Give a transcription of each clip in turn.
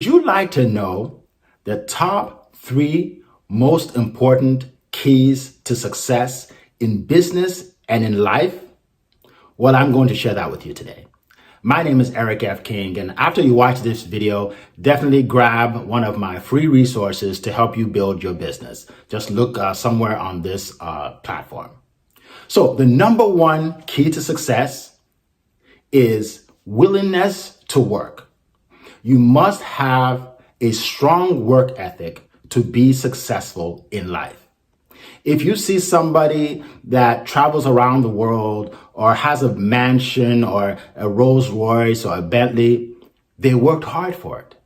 Would you like to know the top 3 most important keys to success in business and in life? Well, I'm going to share that with you today. My name is Eric F. King, and after you watch this video, definitely grab one of my free resources to help you build your business. Just look somewhere on this platform. So the number 1 key to success is willingness to work. You must have a strong work ethic to be successful in life. If you see somebody that travels around the world or has a mansion or a Rolls Royce or a Bentley, they worked hard for it.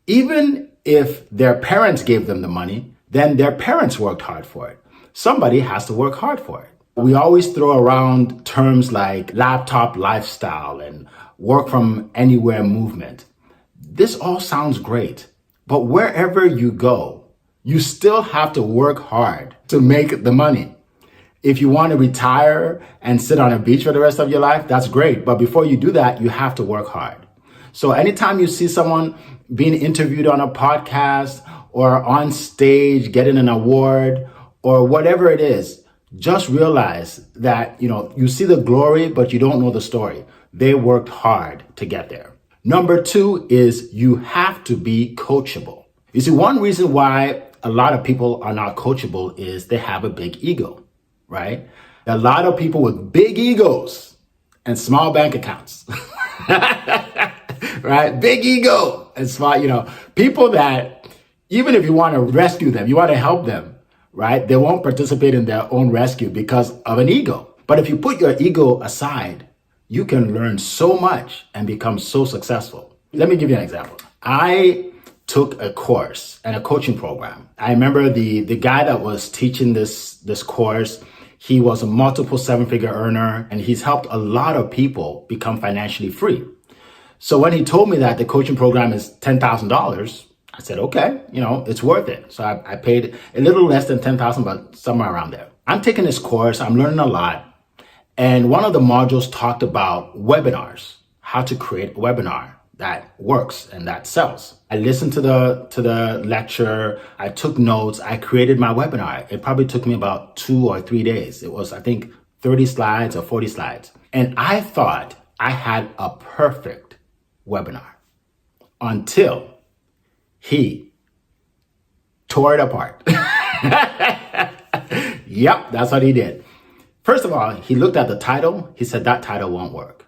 Even if their parents gave them the money, then their parents worked hard for it. Somebody has to work hard for it. We always throw around terms like laptop lifestyle and work from anywhere movement. This all sounds great, but wherever you go, you still have to work hard to make the money. If you want to retire and sit on a beach for the rest of your life, that's great. But before you do that, you have to work hard. So anytime you see someone being interviewed on a podcast or on stage getting an award or whatever it is, just realize that, you see the glory, but you don't know the story. They worked hard to get there. Number 2 is you have to be coachable. You see, one reason why a lot of people are not coachable is they have a big ego, right? A lot of people with big egos and small bank accounts, right? Big ego and small, people that even if you want to rescue them, you want to help them, right? They won't participate in their own rescue because of an ego. But if you put your ego aside, you can learn so much and become so successful. Let me give you an example. I took a course and a coaching program. I remember the guy that was teaching this course, he was a multiple 7-figure earner and he's helped a lot of people become financially free. So when he told me that the coaching program is $10,000, I said, okay, it's worth it. So I paid a little less than $10,000, but somewhere around there. I'm taking this course, I'm learning a lot. And one of the modules talked about webinars, how to create a webinar that works and that sells. I listened to the lecture, I took notes, I created my webinar. It probably took me about 2 or 3 days. It was, I think, 30 slides or 40 slides. And I thought I had a perfect webinar until he tore it apart. Yep, that's what he did. First of all, he looked at the title. He said, that title won't work.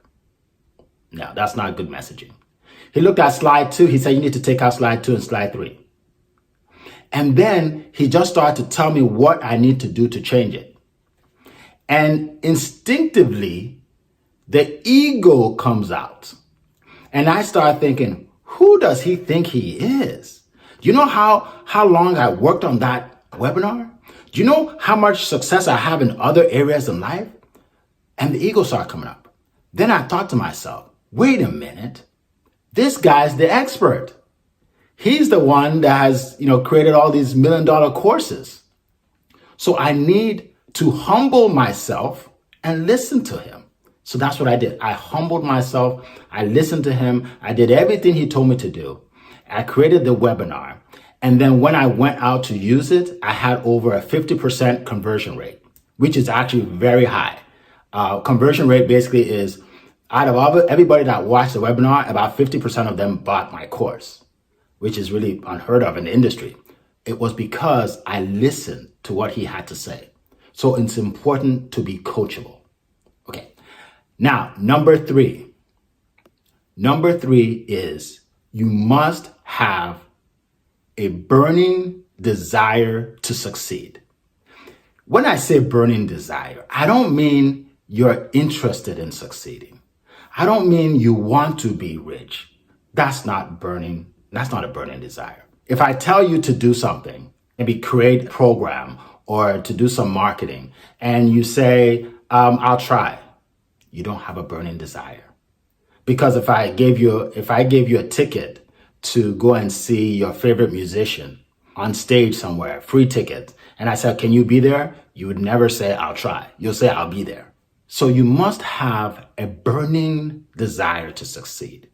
No, that's not good messaging. He looked at slide 2. He said, you need to take out slide 2 and slide 3. And then he just started to tell me what I need to do to change it. And instinctively, the ego comes out. And I start thinking, who does he think he is? Do you know how long I worked on that webinar? Do you know how much success I have in other areas in life? And the ego started coming up. Then I thought to myself, wait a minute, this guy's the expert. He's the one that has, created all these $1 million courses. So I need to humble myself and listen to him. So that's what I did. I humbled myself. I listened to him. I did everything he told me to do. I created the webinar. And then when I went out to use it, I had over a 50% conversion rate, which is actually very high. Conversion rate basically is out of everybody that watched the webinar, about 50% of them bought my course, which is really unheard of in the industry. It was because I listened to what he had to say. So it's important to be coachable. Okay. Now, number 3. Number 3 is you must have a burning desire to succeed. When I say burning desire, I don't mean you're interested in succeeding. I don't mean you want to be rich. That's not a burning desire. If I tell you to do something, maybe create a program or to do some marketing, and you say, I'll try, you don't have a burning desire. Because if I gave you a ticket to go and see your favorite musician on stage somewhere, free ticket, and I said, can you be there? You would never say, I'll try. You'll say, I'll be there. So you must have a burning desire to succeed.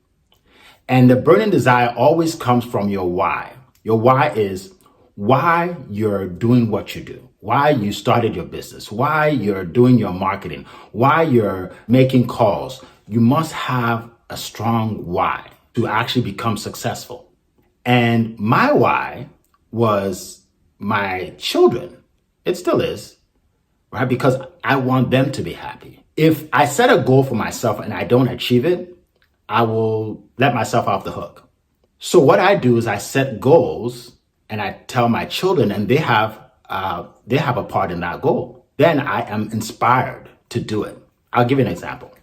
And the burning desire always comes from your why. Your why is why you're doing what you do, why you started your business, why you're doing your marketing, why you're making calls. You must have a strong why to actually become successful. And my why was my children. It still is, right? Because I want them to be happy. If I set a goal for myself and I don't achieve it, I will let myself off the hook. So what I do is I set goals and I tell my children, and they have a part in that goal. Then I am inspired to do it. I'll give you an example.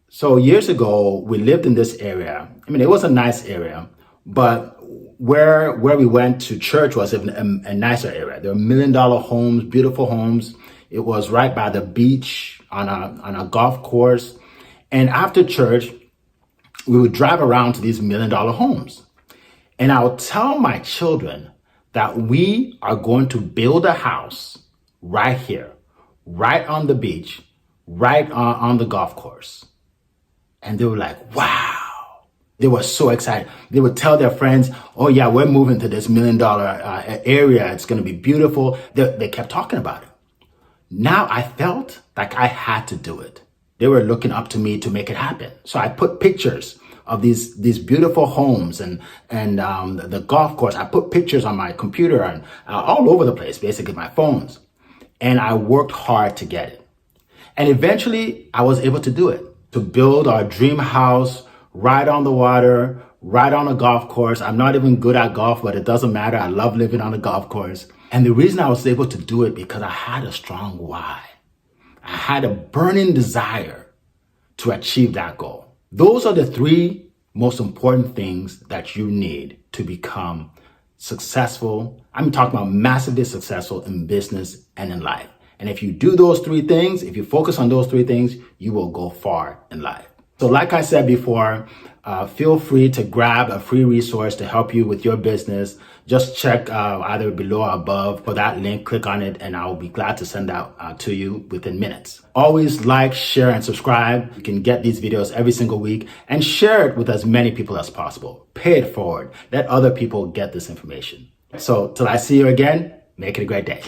So years ago, we lived in this area. I mean, it was a nice area, but where we went to church was a nicer area. There were $1 million homes, beautiful homes. It was right by the beach on a golf course. And after church, we would drive around to these $1 million homes. And I would tell my children that we are going to build a house right here, right on the beach, right on the golf course. And they were like, wow. They were so excited. They would tell their friends, oh yeah, we're moving to this $1 million area. It's going to be beautiful. They kept talking about it. Now I felt like I had to do it. They were looking up to me to make it happen. So I put pictures of these beautiful homes and the golf course. I put pictures on my computer and all over the place, basically my phones. And I worked hard to get it. And eventually I was able to do it, to build our dream house right on the water, right on a golf course. I'm not even good at golf, but it doesn't matter. I love living on a golf course. And the reason I was able to do it because I had a strong why. I had a burning desire to achieve that goal. Those are the three most important things that you need to become successful. I'm talking about massively successful in business and in life. And if you do those three things, if you focus on those three things, you will go far in life. So like I said before, feel free to grab a free resource to help you with your business. Just check either below or above for that link, click on it, and I'll be glad to send that to you within minutes. Always like, share, and subscribe. You can get these videos every single week and share it with as many people as possible. Pay it forward. Let other people get this information. So till I see you again, make it a great day.